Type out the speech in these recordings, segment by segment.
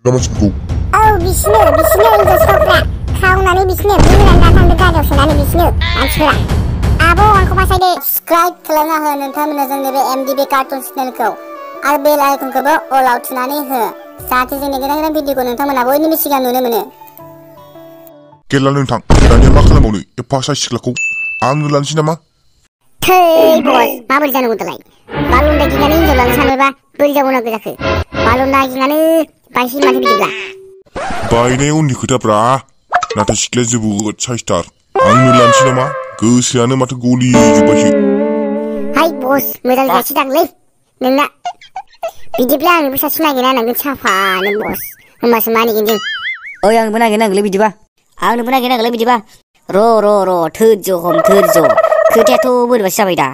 남아치고 비스누 이거 스톱라 카운나니 비스누 부르란다 상대 가져서 나는 비스누 안 추라 아보 안고 바사이데 subscribe खालामना हो नोंथांमोना जोंनि बे MDB कार्टुन चेनेलखौ आरो बेल आइकनखौबो अलाव थुनानै हो जाहाथे जोंनि गोदान भिडिअखौ नोंथांमोना बयनिबो सिगां नुनो मोनो गेला नोंथां दानिया मा खालामबावनो एफा साइज सिख्लाखौ आंनो लानोसै नामा थै बस माबोरै जानांगौ दालाय बालुन गिनानै हिनजाव लानो सानबायबा बोरै जाबावनांगौ जाखो बालुन गिनानै बांसिन माथो बिदिब्ला बायनाय उननि खोथाफ्रा नाथाय सिख्लाया जोबोद साइजथार आंनो लानोसै नामा गोसोआनो माथो गलिजोब्बायसो हाय बस मोजां जासिदांलै नोंना बिदिब्ला आंनोबो सासे नागिरना होनांगोन साफानो बस होमबासो मानिगोन जों ओइ आंनोबो नागिरनांगोनलै बिदिबा आंनोबो नागिरनांगोनलै बिदिबा र' धोर्ज' खोथायाथ' बोरैबासो जाबाय दा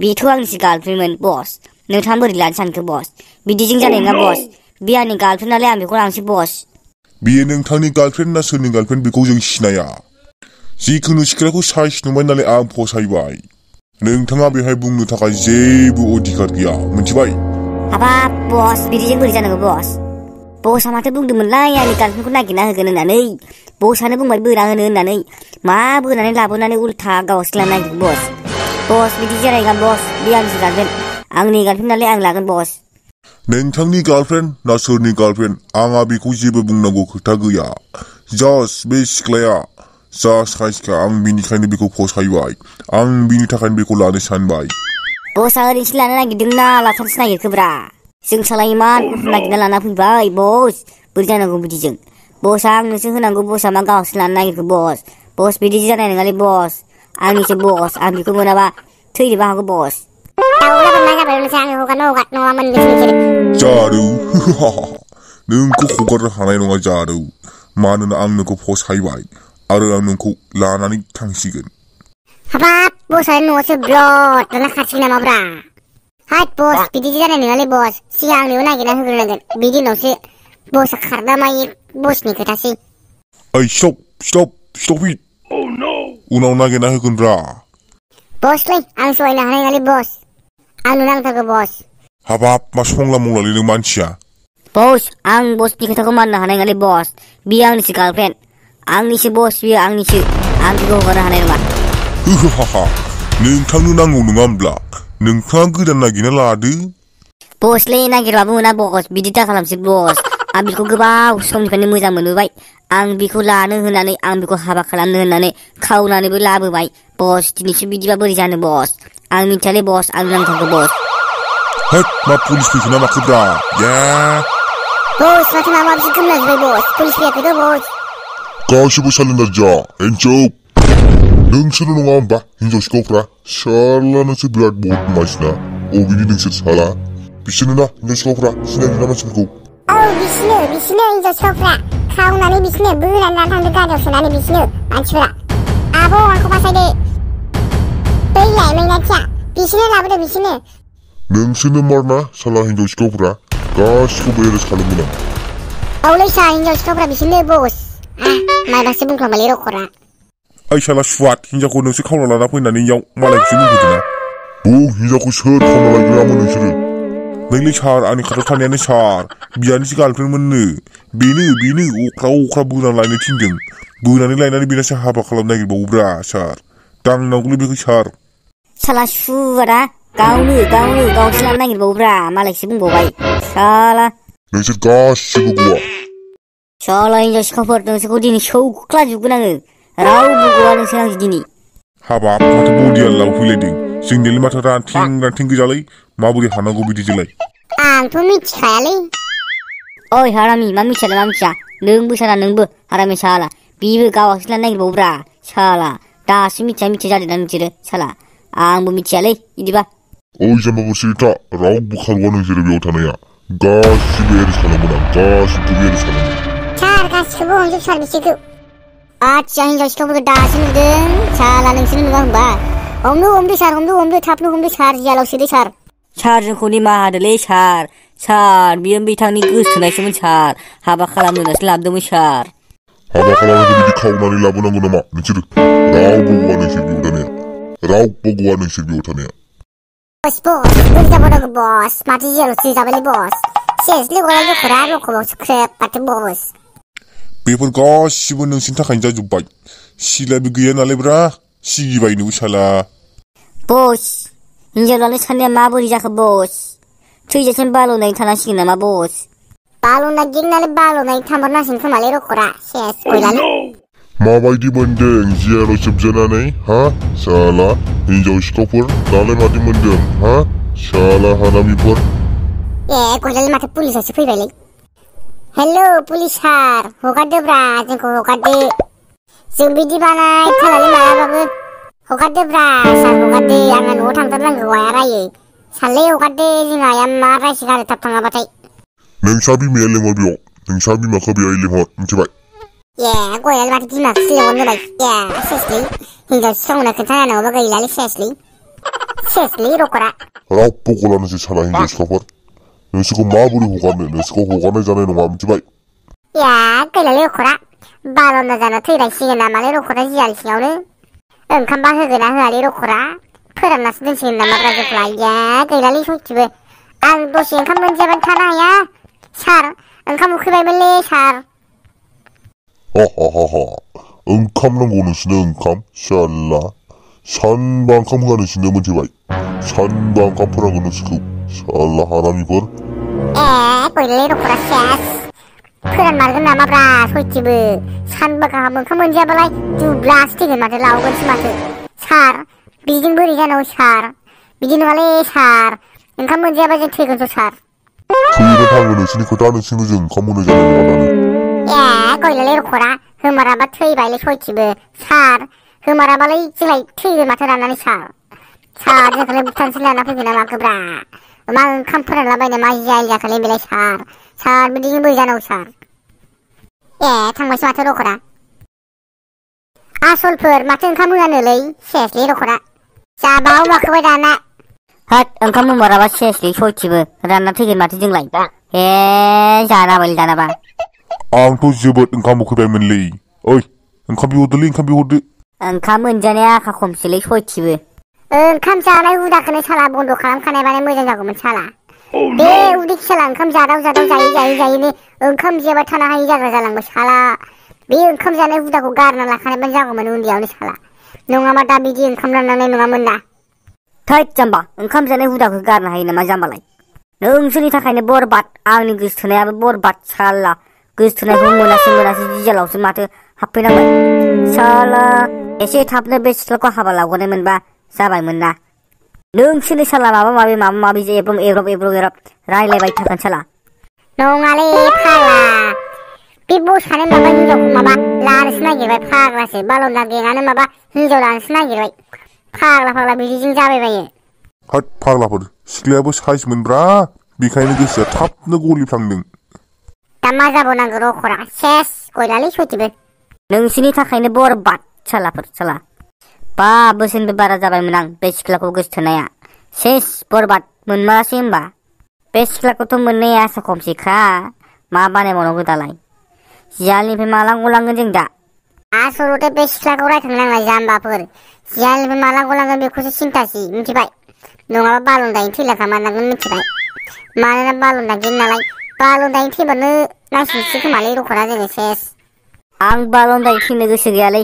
बेथ' आंनिसो गार्लफ्रेन्डमोन बस नोंथाङा बोरै लानो सानखो बस बिदिजों जानाय नङा बस बे आंनि गार्लफ्रेन्ड नालाय आं बेखौ लांसै बस बेयो नोंथांनि गार्लफ्रेन्ड ना सोरनि गार्लफ्रेन्ड बेखौ जों सिनाया जिखुनु सिख्लाखौ साइज नुबाय नालाय आं फसायबाय नोंथाङा बेहाय बुंनो थाखाय जेबो अधिकार गैया मिथिबाय हाबाब बस बिदिजों बोरै जानांगौ बसआ माथो बुंदोंमोनलाय आंनि गार्लफ्रेन्डखौ नागिरना होगोन होननानै बसआनो बुंबाय बोरा होनो होननानै मा बोनानै लाबोनानै उल्था गावसो लानो नागिरदों बस बिदि जानाय नङा बस बे आंनि गार्लफ्रेन्ड नालाय आं लागोन बस नोंथांनि गार्लफ्रेन्ड ना सोरनि गार्लफ्रेन्ड आंहा बेखौ जेबो बुंनांगौ खोथा गैया जास्ट बे सिख्लाया जा साइजखा आं बिनिखायनो बेखौ फसायबाय आं बिनि थाखायनो बेखौ लानो सानबाय बसआ ओरैनोसो लानो नागिरदों ना लाथारसो नागिरखोब्रा जों साला इमान नागिरना लाना फैबाय बस बोरै जानांगौ बिदिजों बसआ आंनोसो होनांगौ बसआ मा गावसो लानो नागिरखो बस बिदि जानाय नङालै बस आंनिसो बस आं बेखौ मोनाबा थैनोबो हागौ बस जारौ नोंखौ हगारनो हानाय नङा जारौ मानोना आं नोंखौ फसायबाय आरो आं नोंखौ लानानै थांसिगोन हाबाब बसआ न'आवसो ब्लड लाना खारसिगोन नामाब्रा हाय बस बिदि जानाय नङालै बस सिगां आंनोबो नागिरना होग्रोनांगोन बिदि उनावसो बसआ खारदा मायो बसनि खोथासै ओइ स्टप इट उनाव नागिरना होगोनब्रा बसलै आं सहायनो हानाय नङालै बस आंनो नांथारगौ बस हाबाब मा संला मंलालै नों मानसिया बस आं बसनि खोथाखौ माननो हानाय नङालै बस बियो आंनिसो गार्लफ्रेन्ड आंनिसो बस बियो आंनिसो आं बेखौ हगारनो हानाय नङा नोंथांनो नांगौ नङा होमब्ला नोंथाङा गोदान नागिरना लादो बसलै नागिरबाबो मोना बस बिदि दा खालामसै बस आं बेखौ गोबाव समनिफ्रायनो मोजां मोनबोबाय आं बेखौ लानो होनानै आं बेखौ हाबा खालामनो होननानै खावनानैबो लाबोबाय बस दिनैसो बिदिबा बोरै जानो बस आं मिथियालै बस आं नांथारगौ बस हेट मा पुलिस फैखो ना माखोब्रा बस माथो माबा माबि गोमलाजोब्बाय बस पुलिस फैयाखैथ' बस गासिबो सालेन्डार जा हेन्डसआप नोंसोरल' नङा होमबा हिनजाव सिखावफ्रा साला नोंसोर बिराद बदमाइसना अबेनि नोंसोर साला बिसोरनो ना हिनजाव सिखावफ्रा सिनायनो ना मानसिफोरखौ बिसोरनो हिनजाव सिखावफ्रा खावनानै बिसोरनो बोरानना थांदों गारियाव सोनानै बिसोरनो मानसिफोरा आब' आंखौ बासायदो बैलाय मैनाथिया बिसोरनो लाबोदो बिसोरनो नोंसोरनो मारना साला हिनजाव सिखावफ्रा गासिखौबो एरेस्ट खालामगोन आं औलै सा हिनजाव सिखावफ्रा बिसोरनो बस माइबासो बुंफ्लांबायलै रखरा ओइ साला सुवाट हिनजावखौ नोंसोर खावना लाना फैनानै इयाव मालायखौसो बुंहैदों ना हिनजावखौ सोर खावना लायग्रामोन नोंसोरो नोंलै सार आंनि खाथियाव थानायानो सार बियानिसो गार्लफ्रेन्डमोननो बेनो अख्रा बोनानै लायनो थिनदों बोनानै लायनानै बेनासो हाबा खालामनो नागिरबावोब्रा सार दांनांगौलै बेखौ सार साला सुवाटा गावसो लानो नागिरबावोब्रा मालायसो बुंबावबाय साला नोंसोर गासिबो गवा साला हिनजाव सिखावफोर नोंसोरखौ दिनै सौख्लाजोबगोन आङो रावबो गवा नोंसोर आं दिनै हाबाब माथो बडिया लांफैलायदों जोंनियालाय माथो रानथिं गोजालै माबोरै हानांगौ बिदिजोंलाय आंथ' मिथिखायालै ओइ हारामि मा मिथिया नोंबो साला नोंबो हारामि साला बेबो गावासो लानो नागिरबावोब्रा साला दासो मिथिया जादों नोंसोरो साला आंबो मिथियालै बिदिबा ओइ जाम्बा सिरिथा रावबो खारवा नोंसोरो बेयाव थानाया गासिबो एरेस्ट खालामगोन आं गासिबखौबो एरेस्ट खालामगोन सार गासिखौबो हमजोब सार बिसोरखौ आदसा हिनजाव सिखावफोरखौ दासो नुदों साला नोंसोरनो नुवा होनबा हमदो सार हमदो थाबनो हमदो सार जियालाव सोदो सार जोंखौ निमाहा होदोलै सार बियो बिथांनि गोसोथोनायसोमोन सार हाबा खालामनो होननासो लाबोदोंमोन सार हाबा खालामनायखौ बिदि खावनानै लाबोनांगौ नामा नोंसोरो रावबो गवा नोंसोर बेयाव थानाया बस बोरै जाबावनांगौ बस माथो जियालावसो जाबायलै बस सेसलि गला लखरा लखबावसो ख्रेब माथो बस बेफोर गासिबो नोंसिनि थाखायनो जाजोब्बाय सिलाबो गैया नालायब्रा सिगिबाय नों साला बस हिनजावलानो साननाया माबोरै जाखो बस थैजासिम बाल'नाय थानांसिगोन नामा बस बाल'ना गिनानै बाल'नाय थांबरनांसिगोन खोमालै रखरा सेस गयलानो माबायदि मोनदों जियाराव जोबजानानै हा साला हिनजाव सिखावफोर दालाय मादि मोनदों हा साला हानामिफोर गयलानो माथो पुलिसासो फैबायलै हेलौ पुलिस सार हगारदोब्रा जोंखौ हगारदो जों बिदि बानायथारालै मालाबाबो हगारदोब्रा सार हगारदो आंना न'आव थांथारनांगौ आया रायो सारलै हगारदो जोंहा आया मा रायसिगारो थाब थाङाबाथाय नोंसा बिमाया लेंहर बेयाव नोंसा बिमाखौ बेयाव लेंहर मिथिबाय गयाल माथो बिमाखौसो लेंहरनो होबाय सेसलै हिनजाव सिखावनो खोन्थाना नङाबा गैलालै सेसलै रखरा रावबो गलानोसै साला हिनजाव सिखावफोर नोंसोरखौ माबोरै हगारनो नोंसोरखौ हगारनाय जानाय नङा मिथिबाय गैलालै रखरा बाल'ना जाना थैलायसिगोन नामालै रखरा जियाल सिङावनो ओंखामबा होगोना होआलै रखरा फोराननासो दोनसिगोन नामाब्रा जोंखौलाय गैलालै सयथिबो आं दसे ओंखाम मोनजायाबानो थानो हाया सार ओंखाम उखैबायमोनलै सार ओंखाम नांगौ नोंसोरनो ओंखाम साला सानबा ओंखाम होआ नोंसोरनो मिथिबाय सानबा ओंखाम फोरानगोन नोंसोरखौ साला हारामिफोर गयलालै रखरा सेस फोरानमारगोन नामाब्रा सयथिबो सानबा गाहाम ओंखाम मोनजायाबालाय दुब्लासो थैगोन माथो लावगोनसो माथो सार बिदिजों बोरै जानांगौ सार बिदि नङालै सार ओंखाम मोनजायाबा जों थैगोनथ' सार थैनो थाङो नोंसोरनि खोथा नोंसोरनो जों ओंखाम होनाय जानाय नङा दानो गयलालै रखरा होमाराबा थैबायलै सयथिबो सार होमाराबालाय जोंलाय थैगोन माथो राननानै सार जोंखौलाय बुथारनोसो लाना फैगोन ना माखोब्रा मा ओंखाम फोरानलाबायनो मा जायल जाखोलै बेलाय सार बिदिजों बोरै जानांगौ सार थांबायसो माथो रखरा आसलफोर माथो ओंखाम होआनोलै सेसलै रखरा जाबाव माखोबाय दाना हाट ओंखाम होमाराबा सेसलै सयथिबो रानना थैगोन माथो जोंलाय जानाबायलै दानाबा आंथ' जोबोद ओंखाम उखैबायमोनलै ओइ ओंखाम बिहरदोलै ओंखाम बिहरदो ओंखाम मोनजानाया आखा खमसैलै सयथिबो ओंखाम जानाय हुदाखौनो साला बन्द' खालामखानायबानो मोजां जागौमोन साला बे उदैखि साला ओंखाम जादाव जायैनो ओंखाम जायाबा थानो हायि जाग्रा जालांबाय साला बे ओंखाम जानाय हुदाखौ गारना लाखानायबानो जागौमोन उन्दैयावनो साला नङाबा दा बिदि ओंखाम राननांनाय नङामोन ना थैद जाम्बा ओंखाम जानाय हुदाखौ गारनो हायो नामा जाम्बालाय नोंसोरनि थाखायनो बरबाद आंनि गोसोथोनायाबो बरबाद साला गोसोथोनायखौ मोनासै जिजालावसो माथो हाबफैनांबाय साला एसे थाबनो बे सिख्लाखौ हाबा लावगोनाय मोनबा जाबायमोन ना नोंसोरनि साला माबा माबि एब्रब रायलायबाय थागोन साला नङालै फाग्ला बे बसआनो माबा हिनजावखौ माबा लानोसो नागिरबाय फाग्लासो बाल'ना गेङानो माबा हिनजाव लानोसो नागिरबाय फाग्ला बिदिजों जाबायबायो हाट फाग्लाफोर सिख्लायाबो साइसमोनब्रा बेखायनो गोसोआ थाबनो गलिफ्लांदों दा मा जाबावनांगौ रखरा सेस गयलालै सयथिबो नोंसोरनि थाखायनो बरबाद सालाफोर साला 5 बोसोरनिबो बारा जाबायमोन आं बे सिख्लाखौ गोसोथोनाया सेस बरबाद मोनमारासै होमबा बे सिख्लाखौथ' मोननाया आसा खमसैखा मा बानायबावनांगौ दालाय जियालनिफ्राय माला गलांगोन जों दा आसलथे बे सिख्लाखौ रायखांनांला जाम्बाफोर जियालनिफ्राय माला गलांगोन बेखौसो सिन्थासै मिथिबाय नङाबा बाल'दायैनो थैलाखामानांगोन मिथिबाय मानोना बाल'दागैनो नालाय बाल'दायैनो थैबानो नायसिनोसै खोमालै रखरा जोङो सेस आं बाल'दायै थैनो गोसो गैयालै